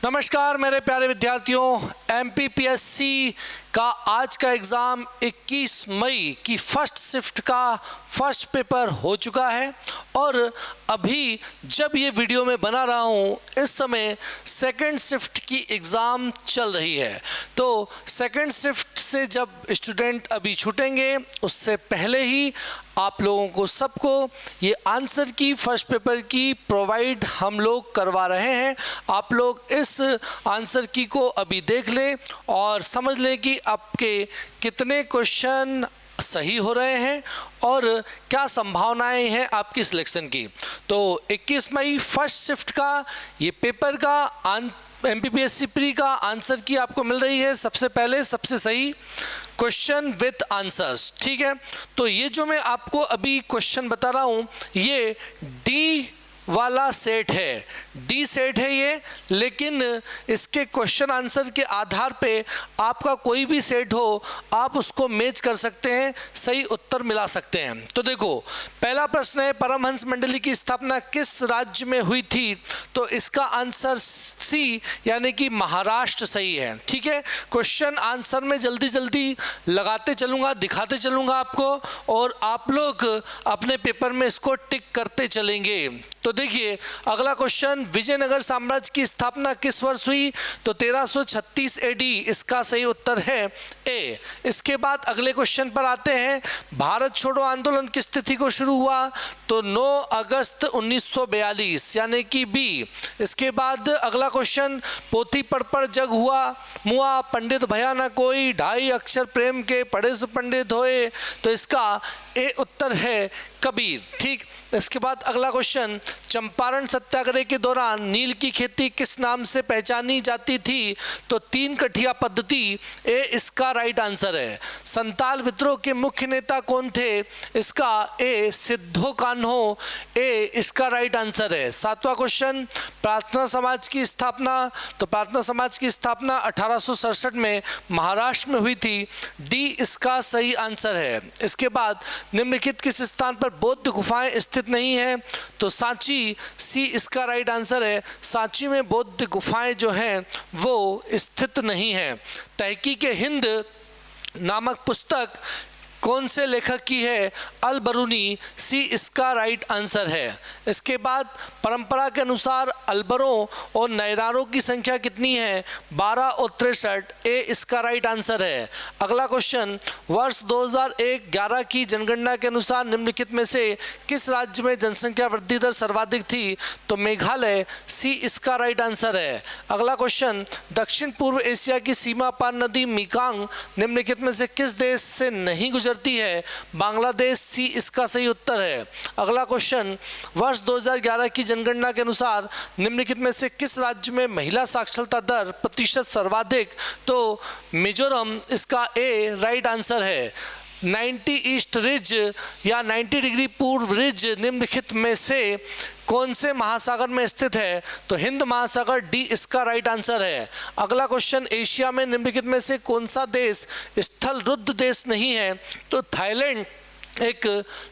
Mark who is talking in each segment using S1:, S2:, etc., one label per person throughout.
S1: नमस्कार मेरे प्यारे विद्यार्थियों, एमपीपीएससी का आज का एग्ज़ाम 21 मई की फर्स्ट शिफ्ट का फर्स्ट पेपर हो चुका है और अभी जब ये वीडियो मैं बना रहा हूँ इस समय सेकंड शिफ्ट की एग्ज़ाम चल रही है। तो सेकंड शिफ्ट से जब स्टूडेंट अभी छूटेंगे उससे पहले ही आप लोगों को सबको ये आंसर की फर्स्ट पेपर की प्रोवाइड हम लोग करवा रहे हैं। आप लोग इस आंसर की को अभी देख लें और समझ लें कि आपके कितने क्वेश्चन सही हो रहे हैं और क्या संभावनाएं हैं आपकी सिलेक्शन की। तो 21 मई फर्स्ट शिफ्ट का ये पेपर का एमपीपीएससी प्री का आंसर की आपको मिल रही है सबसे पहले सबसे सही क्वेश्चन विथ आंसर्स। ठीक है, तो ये जो मैं आपको अभी क्वेश्चन बता रहा हूँ ये डी वाला सेट है, डी सेट है ये, लेकिन इसके क्वेश्चन आंसर के आधार पे आपका कोई भी सेट हो आप उसको मैच कर सकते हैं, सही उत्तर मिला सकते हैं। तो देखो पहला प्रश्न है, परमहंस मंडली की स्थापना किस राज्य में हुई थी? तो इसका आंसर सी यानी कि महाराष्ट्र सही है। ठीक है, क्वेश्चन आंसर में जल्दी जल्दी लगाते चलूँगा, दिखाते चलूँगा आपको और आप लोग अपने पेपर में इसको टिक करते चलेंगे। तो देखिए अगला क्वेश्चन, विजयनगर साम्राज्य की स्थापना किस वर्ष हुई? तो 1336 एडी इसका सही उत्तर है ए। इसके बाद अगले क्वेश्चन पर आते हैं, भारत छोड़ो आंदोलन किस तिथि को शुरू हुआ? तो 9 अगस्त 1942 यानी कि बी। इसके बाद अगला क्वेश्चन, पोथी पढ़ जग हुआ मुआ पंडित भया न कोई, ढाई अक्षर प्रेम के पढ़े सो पंडित होए। तो इसका ए उत्तर है कबीर। ठीक, इसके बाद अगला क्वेश्चन, चंपारण सत्याग्रह के दौरान नील की खेती किस नाम से पहचानी जाती थी? तो 3 कठिया पद्धति ए इसका राइट आंसर है। संताल विद्रोह के मुख्य नेता कौन थे? इसका ए सिद्धो कान्हो ए इसका राइट आंसर है। 7वां क्वेश्चन, प्रार्थना समाज की स्थापना? तो प्रार्थना समाज की स्थापना 1867 में महाराष्ट्र में हुई थी, डी इसका सही आंसर है। इसके बाद निम्नलिखित किस स्थान पर बौद्ध गुफाएं स्थित नहीं है? तो सांची सी इसका राइट आंसर है। सांची में बौद्ध गुफाएं जो हैं वो स्थित नहीं है। तहकीक हिंद नामक पुस्तक कौन से लेखक की है? अल बरूनी सी इसका राइट आंसर है। इसके बाद परंपरा के अनुसार अलबरों और नैरारों की संख्या कितनी है? 12 और 63 ए इसका राइट आंसर है। अगला क्वेश्चन, वर्ष 2001-11 की जनगणना के अनुसार निम्नलिखित में से किस राज्य में जनसंख्या वृद्धि दर सर्वाधिक थी? तो मेघालय सी इसका राइट आंसर है। अगला क्वेश्चन, दक्षिण पूर्व एशिया की सीमा पार नदी मेकांग निम्नलिखित में से किस देश से नहीं गुजरती है? बांग्लादेश सी इसका सही उत्तर है। अगला क्वेश्चन, वर्ष 2011 की जनगणना के अनुसार निम्नलिखित में से किस राज्य में महिला साक्षरता दर प्रतिशत सर्वाधिक? तो मिजोरम इसका ए राइट आंसर है। 90 ईस्ट रिज या 90 डिग्री पूर्व रिज निम्नलिखित में से कौन से महासागर में स्थित है? तो हिंद महासागर डी इसका राइट आंसर है। अगला क्वेश्चन, एशिया में निम्नलिखित में से कौन सा देश स्थल रुद्ध देश नहीं है? तो थाईलैंड एक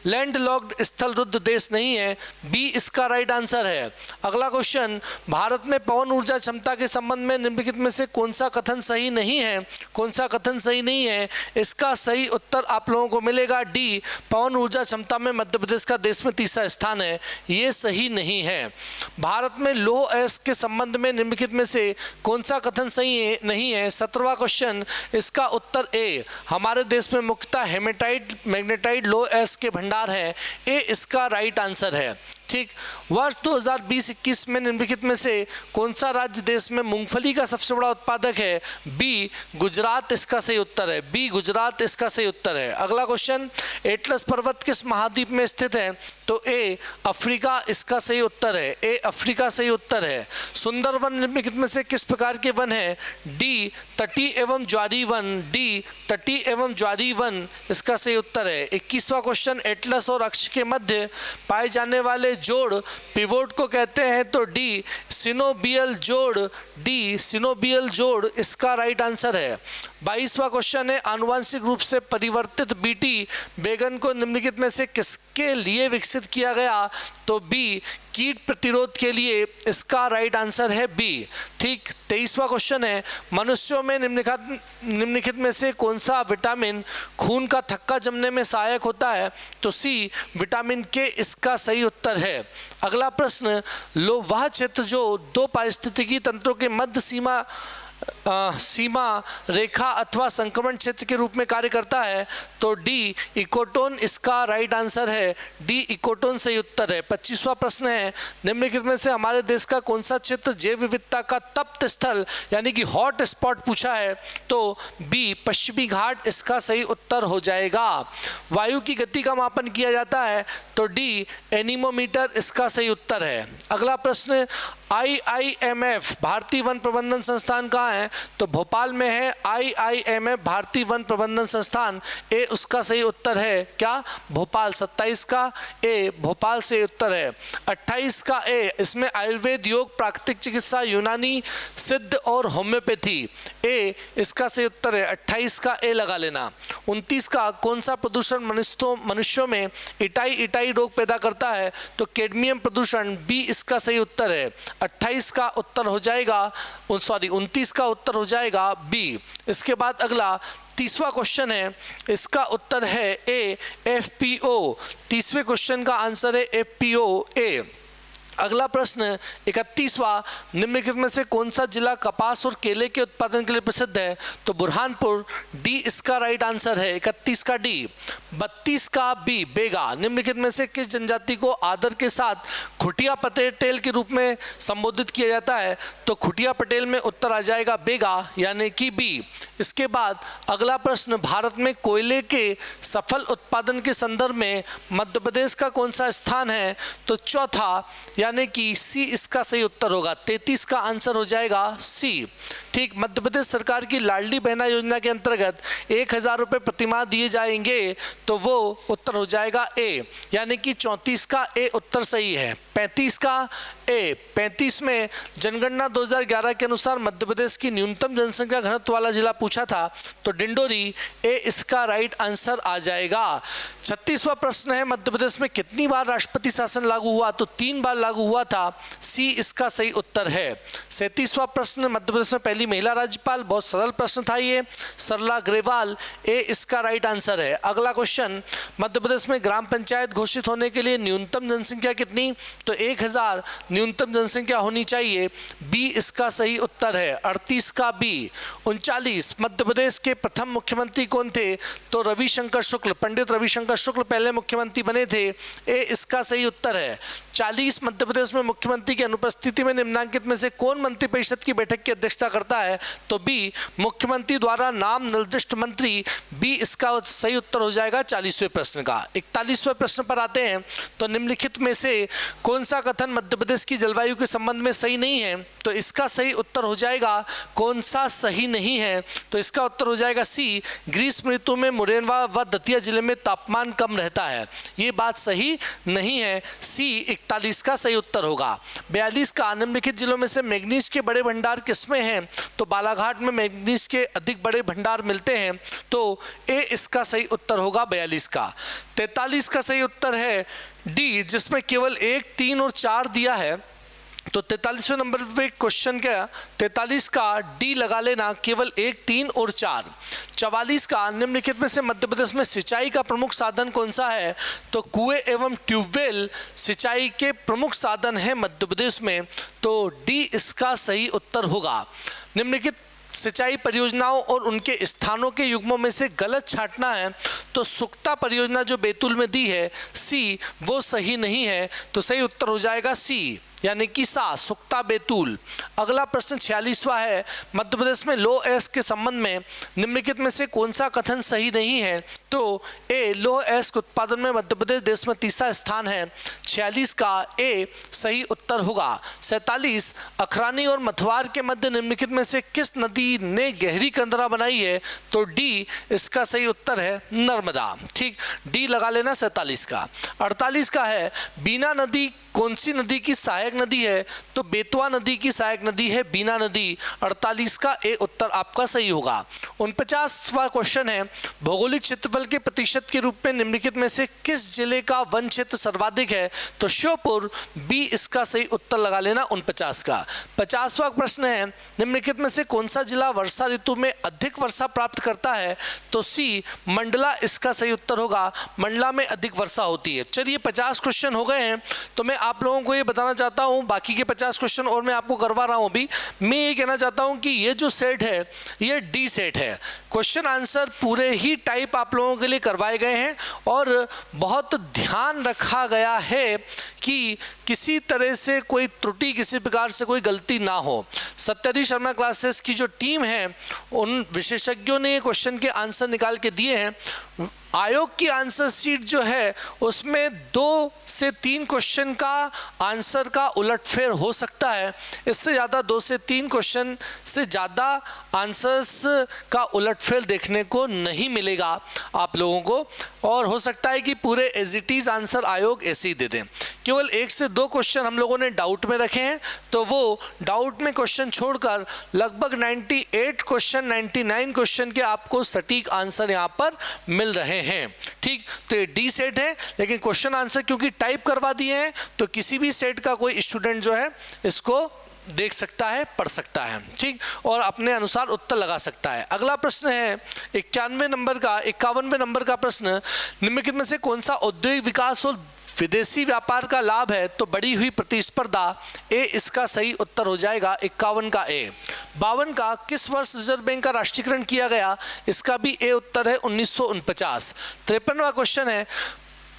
S1: लैंडलॉक्ड स्थल रुद्ध देश नहीं है, बी इसका राइट आंसर है। अगला क्वेश्चन, भारत में पवन ऊर्जा क्षमता के संबंध में निम्नलिखित में से कौन सा कथन सही नहीं है? कौन सा कथन सही नहीं है? इसका सही उत्तर आप लोगों को मिलेगा डी, पवन ऊर्जा क्षमता में मध्य प्रदेश का देश में तीसरा स्थान है, ये सही नहीं है। भारत में लौह अयस्क के संबंध में निम्नलिखित में से कौन सा कथन सही नहीं है? 17वां क्वेश्चन, इसका उत्तर ए, हमारे देश में मुख्यतः हेमेटाइट मैग्नेटाइट लौह अयस्क के भंडार है, ए इसका राइट आंसर है। ठीक, वर्ष 2020-21 में निम्नलिखित में से कौन सा राज्य देश में मूंगफली का सबसे बड़ा उत्पादक है? बी गुजरात इसका सही उत्तर है, बी गुजरात इसका सही उत्तर है। अगला क्वेश्चन, एटलस पर्वत किस महाद्वीप में स्थित है? तो ए अफ्रीका इसका सही उत्तर है, ए अफ्रीका सही उत्तर है। सुंदरवन निम्नलिखित में से किस प्रकार के वन है? डी तटीय एवं ज्वारीय वन, डी तटीय एवं ज्वारीय वन इसका सही उत्तर है। 21वां क्वेश्चन, एटलस और अक्ष के मध्य पाए जाने वाले जोड़ पिवोट को कहते हैं? तो डी सिनोबियल जोड़, डी सिनोबियल जोड़ इसका राइट आंसर है। 22वां क्वेश्चन है, आनुवंशिक रूप से परिवर्तित बीटी बैगन को निम्नलिखित में से किसके लिए विकसित किया गया? तो बी, कीट प्रतिरोध के लिए। इसका राइट आंसर है बी। ठीक। 23वां क्वेश्चन है, मनुष्यों में निम्नलिखित में से कौन सा विटामिन खून का थक्का जमने में सहायक होता है? तो सी, विटामिन के। इसका सही उत्तर है। अगला प्रश्न, वह क्षेत्र जो दो पारिस्थितिकी तंत्रों के मध्य सीमा रेखा अथवा संक्रमण क्षेत्र के रूप में कार्य करता है? तो डी, इकोटोन। इसका राइट आंसर है डी, इकोटोन सही उत्तर है। 25वां प्रश्न है, निम्नलिखित में से हमारे देश का कौन सा क्षेत्र जैव विविधता का तप्त स्थल यानी कि हॉट स्पॉट पूछा है? तो बी, पश्चिमी घाट। इसका सही उत्तर हो जाएगा। वायु की गति का मापन किया जाता है? तो डी, एनीमोमीटर। इसका सही उत्तर है। अगला प्रश्न, IIMF भारतीय वन प्रबंधन संस्थान कहाँ है? तो भोपाल में है IIMF भारतीय वन प्रबंधन संस्थान। ए उसका सही उत्तर है क्या? भोपाल। 27 का ए, भोपाल से उत्तर है। 28 का ए, इसमें आयुर्वेद, योग, प्राकृतिक चिकित्सा, यूनानी, सिद्ध और होम्योपैथी। ए इसका सही उत्तर है। 28 का ए लगा लेना। 29 का, कौन सा प्रदूषण मनुष्यों में इटाई रोग पैदा करता है? तो कैडमियम प्रदूषण। बी इसका सही उत्तर है। 28 का उत्तर हो जाएगा 29 का उत्तर हो जाएगा बी। इसके बाद अगला 30वां क्वेश्चन है, इसका उत्तर है ए, FPO। 30वें क्वेश्चन का आंसर है FPO ए। अगला प्रश्न 31वां, निम्नलिखित में से कौन सा जिला कपास और केले के उत्पादन के लिए प्रसिद्ध है? तो बुरहानपुर। डी इसका राइट आंसर है। 31 का डी। 32 का बी, बेगा। निम्नलिखित में से किस जनजाति को आदर के साथ खुटिया पटेल के रूप में संबोधित किया जाता है? तो खुटिया पटेल में उत्तर आ जाएगा बेगा यानी कि बी। इसके बाद अगला प्रश्न, भारत में कोयले के सफल उत्पादन के संदर्भ में मध्य प्रदेश का कौन सा स्थान है? तो चौथा यानी कि सी इसका सही उत्तर होगा। 33 का आंसर हो जाएगा सी। ठीक। मध्य प्रदेश सरकार की लाडली बहना योजना के अंतर्गत 1000 रुपये प्रतिमाह दिए जाएंगे, तो वो उत्तर हो जाएगा ए यानी कि 34 का ए उत्तर सही है। 35 का ए, 35 में जनगणना 2011 के अनुसार मध्य प्रदेश की न्यूनतम जनसंख्या घनत्व वाला जिला पूछा था, तो डिंडोरी। ए इसका राइट आंसर आ जाएगा। 36वां प्रश्न है, मध्य प्रदेश में कितनी बार राष्ट्रपति शासन लागू हुआ? तो 3 बार लागू हुआ था। सी इसका सही उत्तर है। 37वां प्रश्न, मध्य प्रदेश में पहली महिला राज्यपाल, बहुत सरल प्रश्न था ये, सरला ग्रेवाल। ए इसका राइट आंसर है। अगला क्वेश्चन, मध्य प्रदेश में ग्राम पंचायत घोषित होने के लिए न्यूनतम जनसंख्या कितनी? तो 1000 न्यूनतम जनसंख्या होनी चाहिए। बी इसका सही उत्तर है। 38 का बी। 39, मध्य प्रदेश के प्रथम मुख्यमंत्री कौन थे? तो रविशंकर शुक्ल, पंडित रविशंकर शुक्ल पहले मुख्यमंत्री बने थे। ए इसका सही उत्तर है। 40, मध्य प्रदेश में मुख्यमंत्री की अनुपस्थिति में निम्नांकित में से कौन मंत्रिपरिषद की बैठक की अध्यक्षता करता है? तो बी, मुख्यमंत्री द्वारा नाम निर्दिष्ट मंत्री। बी इसका सही उत्तर हो जाएगा 40वें प्रश्न का। 41वें प्रश्न पर आते हैं, तो निम्नलिखित में से कौन सा कथन मध्य प्रदेश की जलवायु के संबंध में सही नहीं है? तो इसका सही उत्तर हो जाएगा, कौन सा सही नहीं है? तो इसका उत्तर हो जाएगा सी, ग्रीष्म ऋतु में मुरैना व दतिया जिले में तापमान कम रहता है। ये बात सही नहीं है। सी 41 का सही उत्तर होगा। 42 का, निम्नलिखित जिलों में से मैग्नीज के बड़े भंडार किसमें हैं? तो बालाघाट में मैग्नीज के अधिक बड़े भंडार मिलते हैं, तो ए इसका सही उत्तर होगा 42 का। 43 का सही उत्तर है डी, जिसमें केवल 1, 3 और 4 दिया है, तो 43वें नंबर पे क्वेश्चन क्या? 43 का डी लगा लेना, केवल 1, 3 और 4। 44 का, निम्नलिखित में से मध्य प्रदेश में सिंचाई का प्रमुख साधन कौन सा है? तो कुएं एवं ट्यूबवेल सिंचाई के प्रमुख साधन है मध्य प्रदेश में, तो डी इसका सही उत्तर होगा। निम्नलिखित सिंचाई परियोजनाओं और उनके स्थानों के युग्मों में से गलत छांटना है, तो सुक्ता परियोजना जो बैतूल में दी है सी, वो सही नहीं है, तो सही उत्तर हो जाएगा सी यानी कि सा, सुक्ता बैतूल। अगला प्रश्न 46वां है, मध्य प्रदेश में लो एस के संबंध में निम्नलिखित में से कौन सा कथन सही नहीं है? तो ए, लो एस के उत्पादन में मध्य प्रदेश देश में तीसरा स्थान है। 46 का ए सही उत्तर होगा। 47 अखरानी और मथवार के मध्य निम्नलिखित में से किस नदी ने गहरी कंदरा बनाई है? तो डी इसका सही उत्तर है नर्मदा। ठीक, डी लगा लेना 47 का। 48 का है बीना नदी कौन सी नदी की सहायक नदी है? तो बेतवा नदी की सहायक नदी है बीना नदी। 48 का ए उत्तर आपका सही होगा। 49वां क्वेश्चन है भौगोलिक क्षेत्रफल के प्रतिशत के रूप में निम्नलिखित में से किस जिले का वन क्षेत्र सर्वाधिक है? तो श्योपुर, बी इसका सही उत्तर लगा लेना 49 का। 50वां प्रश्न है निम्नलिखित में से कौन सा जिला वर्षा ऋतु में अधिक वर्षा प्राप्त करता है? तो सी मंडला इसका सही उत्तर होगा। मंडला में अधिक वर्षा होती है। चलिए 50 क्वेश्चन हो गए हैं, तो मैं आप लोगों को ये बताना चाहता हूँ, बाकी के 50 क्वेश्चन और मैं आपको करवा रहा हूँ अभी। मैं ये कहना चाहता हूँ कि ये जो सेट है ये डी सेट है। क्वेश्चन आंसर पूरे ही टाइप आप लोगों के लिए करवाए गए हैं और बहुत ध्यान रखा गया है कि किसी तरह से कोई त्रुटि, किसी प्रकार से कोई गलती ना हो। सत्यधि शर्मा क्लासेस की जो टीम है उन विशेषज्ञों ने ये क्वेश्चन के आंसर निकाल के दिए हैं। आयोग की आंसर शीट जो है उसमें 2 से 3 क्वेश्चन का आंसर का उलटफेर हो सकता है। इससे ज़्यादा 2 से 3 क्वेश्चन से ज़्यादा आंसर्स का उलटफेर देखने को नहीं मिलेगा आप लोगों को, और हो सकता है कि पूरे एज इट इज़ आंसर आयोग ऐसे ही दे दें। केवल 1 से 2 क्वेश्चन हम लोगों ने डाउट में रखे हैं, तो वो डाउट में क्वेश्चन छोड़कर लगभग 98 क्वेश्चन, 99 क्वेश्चन के आपको सटीक आंसर यहाँ पर मिल रहे हैं। ठीक, तो ये डी सेट है, लेकिन क्वेश्चन आंसर क्योंकि टाइप करवा दिए हैं तो किसी भी सेट का कोई स्टूडेंट जो है इसको देख सकता है, पढ़ सकता है। ठीक, और अपने अनुसार उत्तर लगा सकता है। अगला प्रश्न है 51वें नंबर का प्रश्न, निम्नलिखित में से कौन सा औद्योगिक विकास और विदेशी व्यापार का लाभ है? तो बढ़ी हुई प्रतिस्पर्धा, ए इसका सही उत्तर हो जाएगा 51 का ए। 52 का किस वर्ष रिजर्व बैंक का राष्ट्रीयकरण किया गया? इसका भी ए उत्तर है 1949। 53वां क्वेश्चन है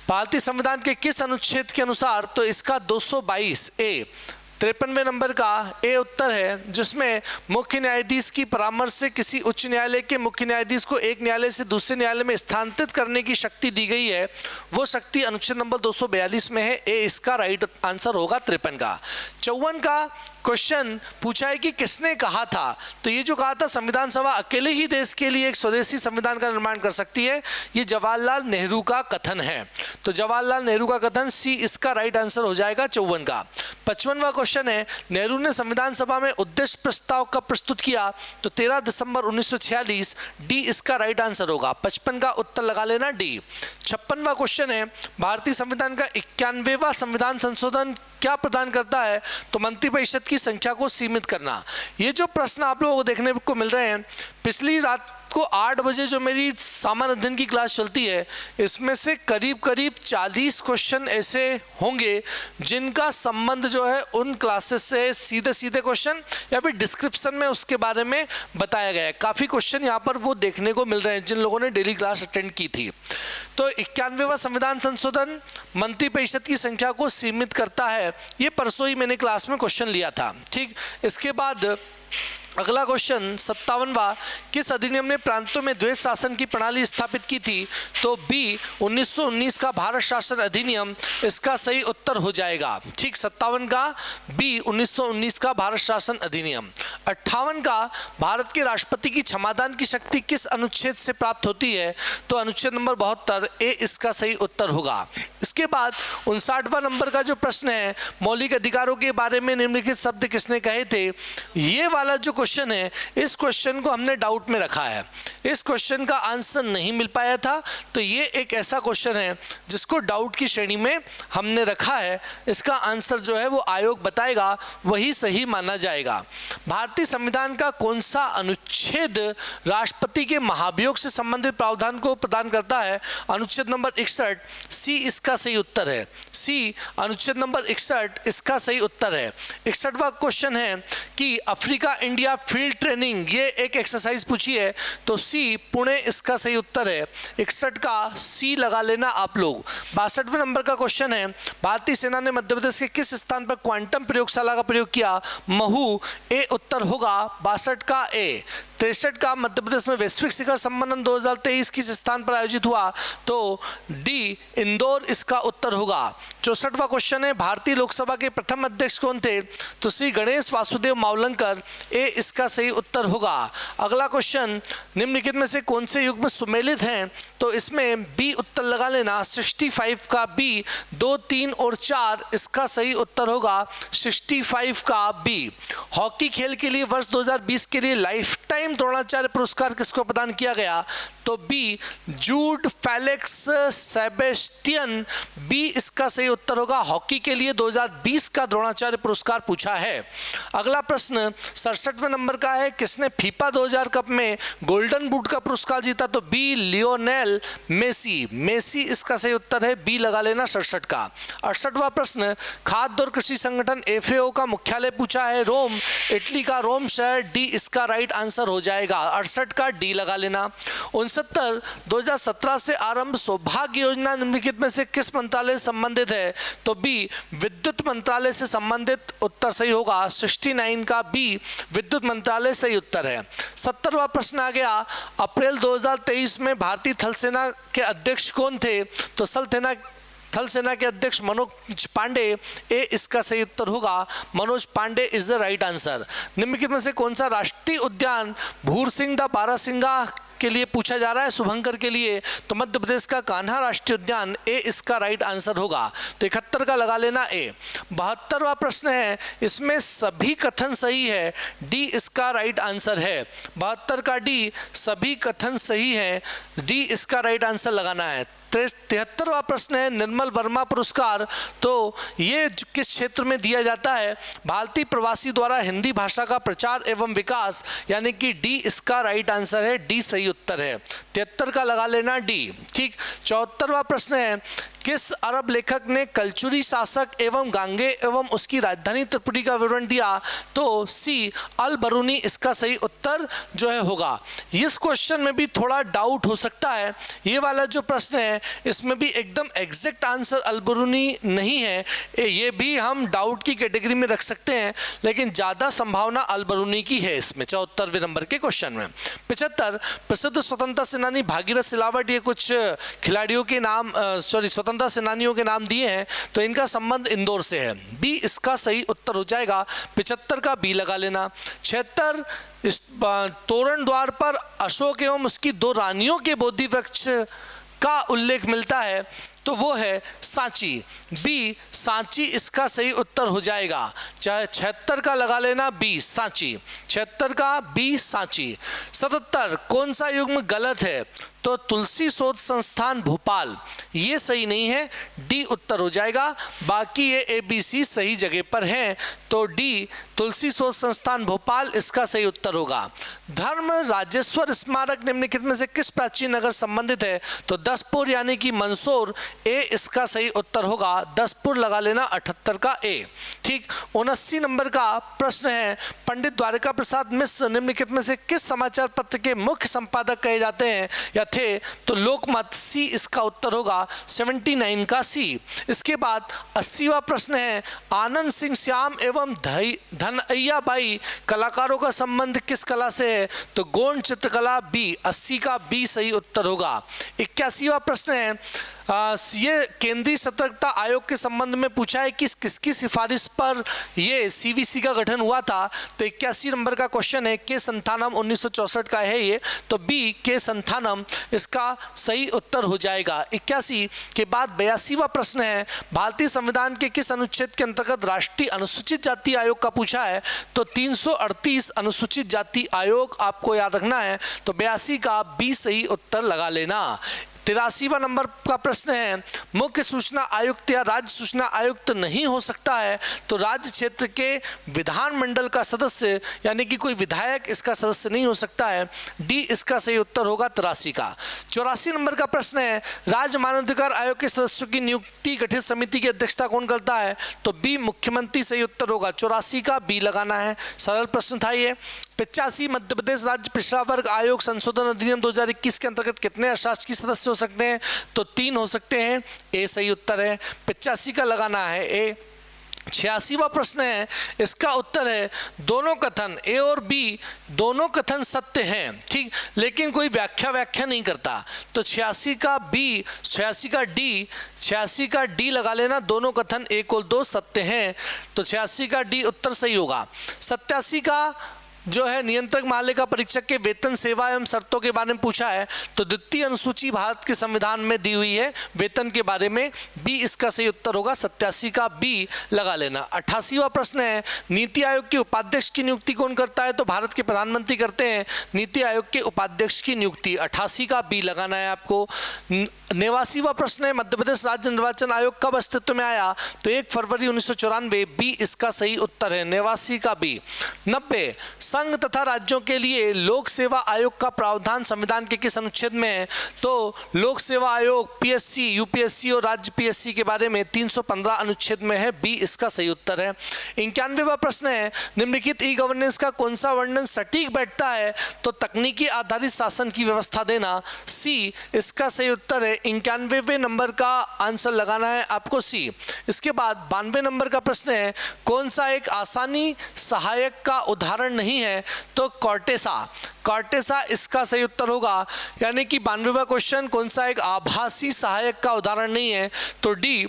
S1: भारतीय संविधान के किस अनुच्छेद के अनुसार? तो इसका 222 ए 53वें नंबर का ए उत्तर है, जिसमें मुख्य न्यायाधीश की परामर्श से किसी उच्च न्यायालय के मुख्य न्यायाधीश को एक न्यायालय से दूसरे न्यायालय में स्थानांतरित करने की शक्ति दी गई है। वो शक्ति अनुच्छेद नंबर 242 में है। ए इसका राइट आंसर होगा 53 का। 54 का क्वेश्चन पूछा है कि किसने कहा था? तो ये जो कहा था संविधान सभा अकेले ही देश के लिए एक स्वदेशी संविधान का निर्माण कर सकती है, ये जवाहरलाल नेहरू का कथन है। तो जवाहरलाल नेहरू का कथन, सी इसका राइट आंसर हो जाएगा 54 का। 55वां क्वेश्चन है नेहरू ने संविधान सभा में उद्देश्य प्रस्ताव कब प्रस्तुत किया? तो 13 दिसंबर 1946। डी इसका राइट आंसर होगा। 55 का उत्तर लगा लेना डी। 56वां क्वेश्चन है भारतीय संविधान का 91वां संविधान संशोधन क्या प्रदान करता है? तो मंत्रिपरिषद की संख्या को सीमित करना। ये जो प्रश्न आप लोगों को देखने को मिल रहे हैं, पिछली रात को 8 बजे जो मेरी सामान्य अध्ययन की क्लास चलती है, इसमें से करीब 40 क्वेश्चन ऐसे होंगे जिनका संबंध जो है उन क्लासेस से सीधे क्वेश्चन या फिर डिस्क्रिप्शन में उसके बारे में बताया गया है। काफ़ी क्वेश्चन यहाँ पर वो देखने को मिल रहे हैं जिन लोगों ने डेली क्लास अटेंड की थी। तो 91वां संविधान संशोधन मंत्रिपरिषद की संख्या को सीमित करता है, ये परसों ही मैंने क्लास में क्वेश्चन लिया था। ठीक, इसके बाद अगला क्वेश्चन 57वां किस अधिनियम ने प्रांतों में द्वैत शासन की प्रणाली स्थापित की थी? तो बी 1919 का भारत शासन अधिनियम इसका सही उत्तर हो जाएगा। ठीक, 57 का बी 1919 का भारत शासन अधिनियम। 58 का भारत के राष्ट्रपति की क्षमादान की शक्ति किस अनुच्छेद से प्राप्त होती है? तो अनुच्छेद नंबर 72, ए इसका सही उत्तर होगा। इसके बाद 59वां नंबर का जो प्रश्न है मौलिक अधिकारों के बारे में निम्नलिखित शब्द किसने कहे थे? ये वाला जो क्वेश्चन है, इस क्वेश्चन को हमने डाउट में रखा है। इस क्वेश्चन का आंसर नहीं मिल पाया था, तो ये एक ऐसा क्वेश्चन है जिसको डाउट की श्रेणी में हमने रखा है। इसका आंसर जो है वो आयोग बताएगा, वही सही माना जाएगा। भारतीय संविधान का कौन सा अनुच्छेद राष्ट्रपति के महाभियोग से संबंधित प्रावधान को प्रदान करता है? अनुच्छेद नंबर 61, सी इसका सही उत्तर है। सी अनुच्छेद नंबर 61 इसका सही उत्तर है। 61वां क्वेश्चन है कि अफ्रीका इंडिया फील्ड ट्रेनिंग, ये एक एक्सरसाइज पूछी है, तो सी पुणे इसका सही उत्तर है। 61 का सी लगा लेना आप लोग। 62वें नंबर का क्वेश्चन है भारतीय सेना ने मध्य प्रदेश के किस स्थान पर क्वांटम प्रयोगशाला का प्रयोग किया? महू, ए उत्तर होगा 62 का ए। 63 का मध्य प्रदेश में वैश्विक शिखर सम्मेलन 2023 किस स्थान पर आयोजित हुआ? तो डी इंदौर इसका उत्तर होगा। 64वां क्वेश्चन है, भारतीय लोकसभा के प्रथम अध्यक्ष कौन थे? तो श्री गणेश वासुदेव मावलंकर, ए इसका सही उत्तर होगा। अगला क्वेश्चन, निम्नलिखित में से कौन से युग में सुमेलित हैं? तो इसमें बी उत्तर लगा लेना, 65 का बी, 2, 3 और 4 इसका सही उत्तर होगा 65 का बी। हॉकी खेल के लिए वर्ष 2020 के लिए लाइफ टाइम द्रोणाचार्य पुरस्कार किसको प्रदान किया गया? तो बी जूड फेलिक्स सेबेस्टियन, बी इसका सही उत्तर होगा। हॉकी के लिए 2020 का द्रोणाचार्य पुरस्कार पूछा है। अगला प्रश्न 67वें नंबर का है, किसने फीफा 2000 कप में गोल्डन बूट का पुरस्कार जीता? तो बी लियोनेल मेसी, मेसी इसका सही उत्तर है, बी लगा लेना 67 का। 68वां प्रश्न, खाद्य और कृषि संगठन FAO का मुख्यालय पूछा है, रोम, इटली का रोम शहर, डी इसका राइट आंसर हो जाएगा, 68 का डी लगा लेना। 2017 से आरंभ सौभाग्य योजना निम्नलिखित में से किस मंत्रालय से संबंधित है? तो बी विद्युत मंत्रालय से संबंधित, उत्तर सही होगा 69 का बी विद्युत मंत्रालय सही उत्तर है। 70वां प्रश्न आ गया, अप्रैल 2023 में भारतीय थल सेना के अध्यक्ष कौन थे? तो थल सेना के अध्यक्ष मनोज पांडे, ए इसका सही उत्तर होगा, Manoj Pandey is the right answer. निम्नलिखित में से कौन सा राष्ट्रीय उद्यान भूरसिंह बारासिंगा के लिए पूछा जा रहा है, शुभंकर के लिए? तो मध्य प्रदेश का कान्हा राष्ट्रीय उद्यान, ए इसका राइट आंसर होगा। तो 71 का लगा लेना ए। 72वां प्रश्न है, इसमें सभी कथन सही है, डी इसका राइट आंसर है। 72 का डी, सभी कथन सही है, डी इसका राइट आंसर लगाना है। 73वां प्रश्न है, निर्मल वर्मा पुरस्कार, तो ये किस क्षेत्र में दिया जाता है? भारतीय प्रवासी द्वारा हिंदी भाषा का प्रचार एवं विकास, यानी कि डी इसका राइट आंसर है, डी सही उत्तर है। 73 का लगा लेना डी। ठीक। 74वां प्रश्न है, किस अरब लेखक ने कलचुरी शासक एवं गांगे एवं उसकी राजधानी त्रिपुरी का विवरण दिया? तो सी अल बरूनी इसका सही उत्तर जो है होगा। इस क्वेश्चन में भी थोड़ा डाउट हो सकता है, ये वाला जो प्रश्न है इसमें भी एकदम एग्जैक्ट आंसर अल बरूनी नहीं है, ये भी हम डाउट की कैटेगरी में रख सकते हैं, लेकिन ज़्यादा संभावना अल बरूनी की है इसमें 74वें नंबर के क्वेश्चन में। 75, प्रसिद्ध स्वतंत्रता सेनानी भागीरथ सिलावट, ये कुछ खिलाड़ियों के नाम स्वतंत्रता सेनानियों के नाम दिए हैं, तो इनका संबंध इंदौर से है, बी इसका सही उत्तर हो जाएगा। 75 का बी लगा लेना। 76, इस तोरण द्वार पर अशोक एवं उसकी 2 रानियों के बोधि वृक्ष का उल्लेख मिलता है, तो वो है सांची, बी सांची इसका सही उत्तर हो जाएगा। चाहे 76 का लगा लेना बी सांची, 76 का बी सांची। 77, कौन सा युग्म गलत है? तो तुलसी शोध संस्थान भोपाल, ये सही नहीं है, डी उत्तर हो जाएगा। बाकी ये ABC सही जगह पर हैं, तो डी तुलसी शोध संस्थान भोपाल इसका सही उत्तर होगा। धर्म राजेश्वर स्मारक निम्नलिखित में से किस प्राचीन नगर संबंधित है? तो दसपुर यानी कि मंदसौर, ए इसका सही उत्तर होगा, दसपुर लगा लेना 78 का ए। ठीक। 79 नंबर का प्रश्न है, पंडित द्वारिका प्रसाद मिश्र निम्नलिखित में से किस समाचार पत्र के मुख्य संपादक कहे जाते हैं या थे? तो लोकमत, सी इसका उत्तर होगा, 79 का सी। इसके बाद 80वां प्रश्न है, आनंद सिंह श्याम एवं धनैया बाई कलाकारों का संबंध किस कला से है? तो गौण चित्रकला, बी 80 का बी सही उत्तर होगा। 81वां प्रश्न है, ये केंद्रीय सतर्कता आयोग के संबंध में पूछा है, किसकी सिफारिश पर ये CVC का गठन हुआ था? तो 81 नंबर का क्वेश्चन है, के संथानम 1964 का है ये, तो बी के संथानम इसका सही उत्तर हो जाएगा। 81 के बाद 82वां प्रश्न है, भारतीय संविधान के किस अनुच्छेद के अंतर्गत राष्ट्रीय अनुसूचित जाति आयोग का पूछा है? तो 338 अनुसूचित जाति आयोग आपको याद रखना है, तो 82 का बी सही उत्तर लगा लेना। 83वां नंबर का प्रश्न है, मुख्य सूचना आयुक्त या राज्य सूचना आयुक्त नहीं हो सकता है, तो राज्य क्षेत्र के विधानमंडल का सदस्य यानी कि कोई विधायक इसका सदस्य नहीं हो सकता है, डी इसका सही उत्तर होगा 83 का। 84 नंबर का प्रश्न है, राज्य मानवाधिकार आयोग के सदस्यों की नियुक्ति गठित समिति की अध्यक्षता कौन करता है? तो बी मुख्यमंत्री सही उत्तर होगा, 84 का बी लगाना है, सरल प्रश्न था ये। 85 मध्य प्रदेश राज्य पिछड़ा वर्ग आयोग संशोधन अधिनियम 2021 के अंतर्गत कितने अशासकीय सदस्य हो सकते हैं? तो 3 हो सकते हैं, ए सही उत्तर है, 85 का लगाना है ए। 86वां प्रश्न है, इसका उत्तर है दोनों कथन ए और बी दोनों कथन सत्य हैं, ठीक, लेकिन कोई व्याख्या नहीं करता। तो 86 का डी लगा लेना, दोनों कथन 1 और 2 सत्य हैं, तो 86 का डी उत्तर सही होगा। 87 का जो है नियंत्रक महालेखा परीक्षक के वेतन, सेवा एवं शर्तों के बारे में पूछा है, तो द्वितीय अनुसूची भारत के संविधान में दी हुई है वेतन के बारे में, बी इसका सही उत्तर होगा, 87 का बी लगा लेना। 88वां प्रश्न है, नीति आयोग के उपाध्यक्ष की नियुक्ति कौन करता है? तो भारत के प्रधानमंत्री करते हैं नीति आयोग के उपाध्यक्ष की नियुक्ति, 88 का बी लगाना है आपको। 89वां प्रश्न है, मध्य प्रदेश राज्य निर्वाचन आयोग कब अस्तित्व में आया? तो 1 फरवरी 1994, बी इसका सही उत्तर है, 89 का बी। 90, संघ तथा राज्यों के लिए लोक सेवा आयोग का प्रावधान संविधान के किस अनुच्छेद में है? तो लोक सेवा आयोग पीएससी, यूपीएससी और राज्य पीएससी के बारे में 315 अनुच्छेद में है, बी इसका सही उत्तर है। 91वां प्रश्न है, निम्नलिखित ई गवर्नेंस का कौन सा वर्णन सटीक बैठता है? तो तकनीकी आधारित शासन की व्यवस्था देना, सी इसका सही उत्तर है। 91वें नंबर का आंसर लगाना है आपको सी। इसके बाद 92 नंबर का प्रश्न है, कौन सा एक आसानी सहायक का उदाहरण नहीं है? तो कॉर्टेसा इसका सही उत्तर होगा, यानी कि 92वां क्वेश्चन, कौन सा एक आभासी सहायक का उदाहरण नहीं है? तो डी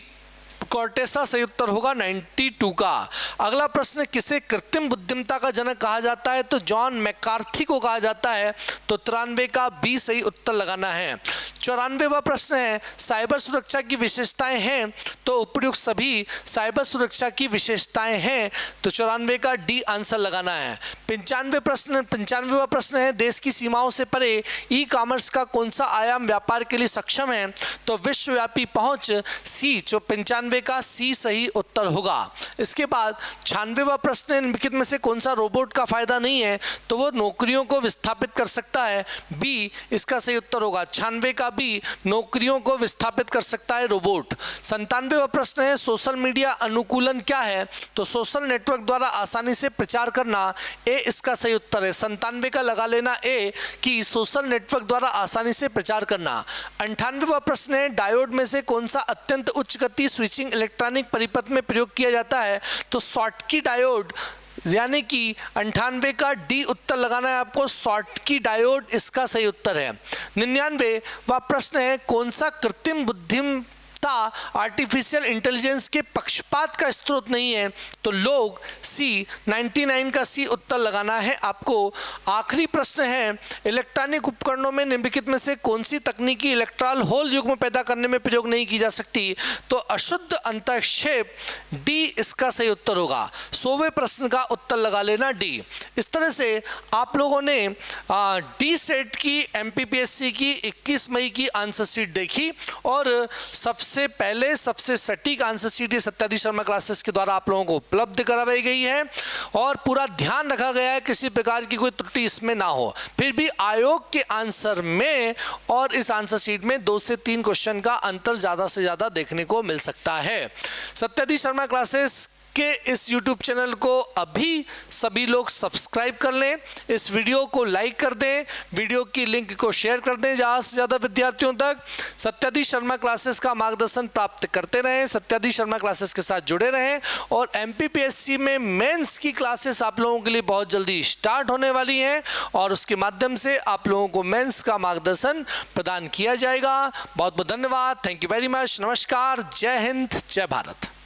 S1: कॉर्टेसा सही उत्तर होगा 92 का। अगला प्रश्न, किसे कृत्रिम बुद्धिमत्ता का जनक कहा जाता है? तो जॉन मैकार्थी को कहा जाता है, तो 93 का बी सही उत्तर लगाना है। 94वां प्रश्न है, साइबर सुरक्षा की विशेषताएं हैं? तो उपयुक्त सभी साइबर सुरक्षा की विशेषताएं हैं, तो 94 का डी आंसर लगाना है। 95वां प्रश्न है, देश की सीमाओं से परे ई कॉमर्स का कौन सा आयाम व्यापार के लिए सक्षम है? तो विश्वव्यापी पहुंच, सी, जो 95 का सी सही उत्तर होगा। इसके बाद 96वां प्रश्न, निम्नलिखित में से कौन सा रोबोट का फायदा नहीं है? तो वो नौकरियों को विस्थापित कर सकता है, बी इसका सही उत्तर होगा, 96 का बी, नौकरियों को विस्थापित कर सकता है रोबोट। 97वां प्रश्न है, सोशल मीडिया अनुकूलन क्या है? तो सोशल नेटवर्क द्वारा आसानी से प्रचार करना, ए इसका सही उत्तर है, 97 का लगा लेना ए, कि सोशल नेटवर्क द्वारा आसानी से प्रचार करना। 98वां प्रश्न है, डायोड में से कौन सा अत्यंत उच्च गति स्विचिंग इलेक्ट्रॉनिक परिपथ में प्रयोग किया जाता है? तो शॉटकी डायोड, यानी कि 98 का डी उत्तर लगाना है आपको, शॉटकी डायोड इसका सही उत्तर है। 99वां प्रश्न है, कौन सा कृत्रिम बुद्धिमत्ता आर्टिफिशियल इंटेलिजेंस के पक्षपात का स्रोत नहीं है? तो लोग, सी, 99 का सी उत्तर लगाना है आपको। आखिरी प्रश्न है, इलेक्ट्रॉनिक उपकरणों में निम्नलिखित में से कौन सी तकनीकी इलेक्ट्रॉन होल युग्म पैदा करने में प्रयोग नहीं की जा सकती? तो अशुद्ध अंतःक्षेप, डी इसका सही उत्तर होगा। 100वें प्रश्न का उत्तर लगा लेना डी। इस तरह से आप लोगों ने डी सेट की एमपीपीएससी की 21 मई की आंसर शीट देखी, और सबसे पहले सबसे सटीक आंसर शीट सत्याधीश शर्मा क्लासेस के द्वारा आप लोगों को उपलब्ध करवाई गई है, और पूरा ध्यान रखा गया है किसी प्रकार की कोई त्रुटि इसमें ना हो। फिर भी आयोग के आंसर में और इस आंसर शीट में 2 से 3 क्वेश्चन का अंतर ज़्यादा से ज़्यादा देखने को मिल सकता है। सत्याधीश शर्मा क्लासेस के इस YouTube चैनल को अभी सभी लोग सब्सक्राइब कर लें, इस वीडियो को लाइक कर दें, वीडियो की लिंक को शेयर कर दें ज़्यादा से ज़्यादा विद्यार्थियों तक। सत्याधीश शर्मा क्लासेस का मार्गदर्शन प्राप्त करते रहें, सत्याधीश शर्मा क्लासेस के साथ जुड़े रहें, और एमपीपीएससी में मेंस की क्लासेस आप लोगों के लिए बहुत जल्दी स्टार्ट होने वाली हैं, और उसके माध्यम से आप लोगों को मेंस का मार्गदर्शन प्रदान किया जाएगा। बहुत बहुत धन्यवाद, थैंक यू वेरी मच, नमस्कार, जय हिंद, जय भारत।